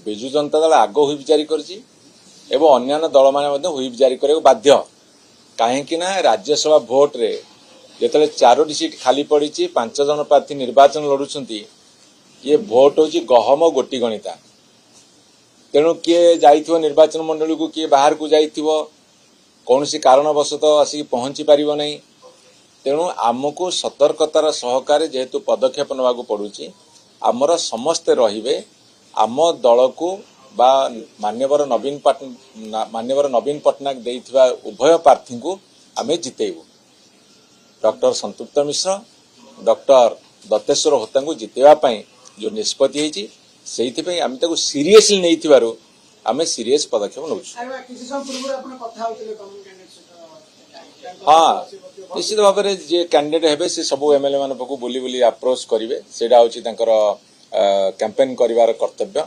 विजु जनता दल आग हुईप जारी करछि एवं अन्य दल मैंने हुईप जारी करने बाध्य कहीं राज्यसभा भोट रे जिते 4टी सीट खाली पड़ी 5 जन प्रार्थी निर्वाचन लड़ुंट ये भोट हूँ गहम गोटी गणिता तेणु किए जाइथिबो निर्वाचन मंडली को किए बाहर को जाइथिबो कौन सी कारणवशतः आसिक पहुंची पारिबो नहीं तेणु आमको सतर्कतार सहकारे जेहेतु पदक्षेप नवाक पड़ुछि आमर समस्ते रहिबे आम दल को बा मान्यवर नवीन पट्टनायक देइथिबा उभय प्रार्थी को आमे जितेबू डॉक्टर संतृप्त मिश्र डॉक्टर दत्तेश्वर होता को जितेबा पई जो निष्पत्ति होईछि सेइथिपई आमे ताको सीरियसली नेइथिबारु आमे सीरियस पदक्षेप नउछु हाँ निश्चित भाव में जे कैंडिडेट हेबे से सब एमएलए मान पाखु बुली बुली अप्रोच करिवे सेडा होछि तांकर कैंपेन करिवार कर्तव्य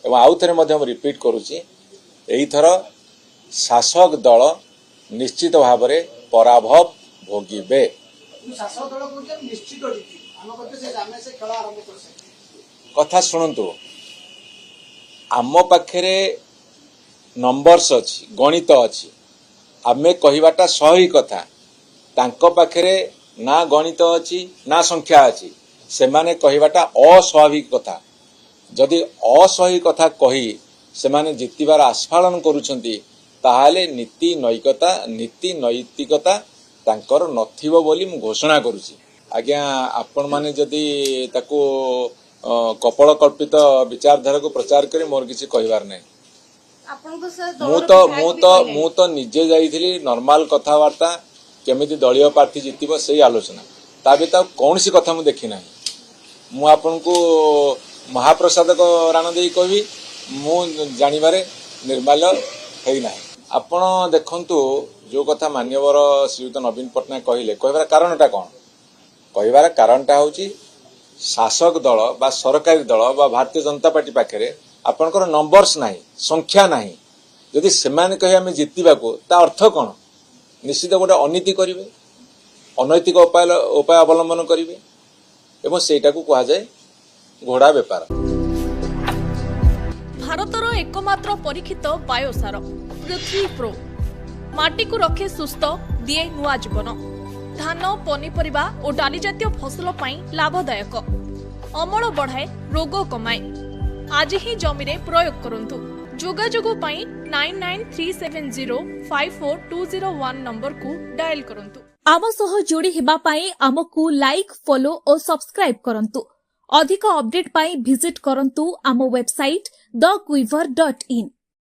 एवं आउ थरे मध्य रिपीट करूछि एही थर शासक दल निश्चित भाव में पराभव भोगिबे कथा शुणु आम पाखे नंबर्स अच्छी गणित अच्छी आमे कहवाटा सही कथा तांको पाखे ना गणित अच्छी ना संख्या अच्छी से माने कहवाटा अस्वाभाविक कथा जदि असही कथा कही से माने जितबार आस्फालन करुछंती ताहाले नीति नैतिकता तांकर नथिबो बोली मु घोषणा करुछि आज्ञा आपण माने जदि ताको कपल कल्पित विचारधारा को प्रचार करी मोर किसी कहबार नहीं मु तो निजे जाइथिली नॉर्मल कथावार्ता केमिति दलीय प्रार्थी जितिबो सेही आलोचना ता बेता कौन सी कथा मु देखि नाही मु आपन को महाप्रसाद को राण देई कहबी मु जानिबारे निर्माल्य हेई नाही आपण देखंतु जो कथा मान्यवर श्रीयुत नवीन पट्टनायक कहले कहबार कारणटा कोन कहबार कारणटा होची शासक दल बा सरकारी दल बा भारतीय जनता पार्टी पाखे आपणकर नंबर्स नाही संख्या नाही जदि सेमाने कहे आमे जितिबाको ता अर्थ कोन निश्चित गोटे अनीति करिवे अनैतिक उपाय अवलंबन करिवे एवं सेटा को कहा जाए घोड़ा बेपार भारतर एकमात्र परीक्षित बायोसार पृथ्वी प्रो माटी को रखे सुस्थ दिए नुआ जीवन धान पनीपरिबा और डाली जातीय फसल पाई लाभदायक अमल बढ़ाए रोग कमाए आज ही जमी रे प्रयोग करंतु जोगाजोग पाई 9937054201 नंबर को डायल करंतु आम सह जोड़ी हेबा पाई आमको लाइक फॉलो और सब्सक्राइब करंतु अधिक अपडेट पाई विजिट करंतु आम वेबसाइट thequiver.in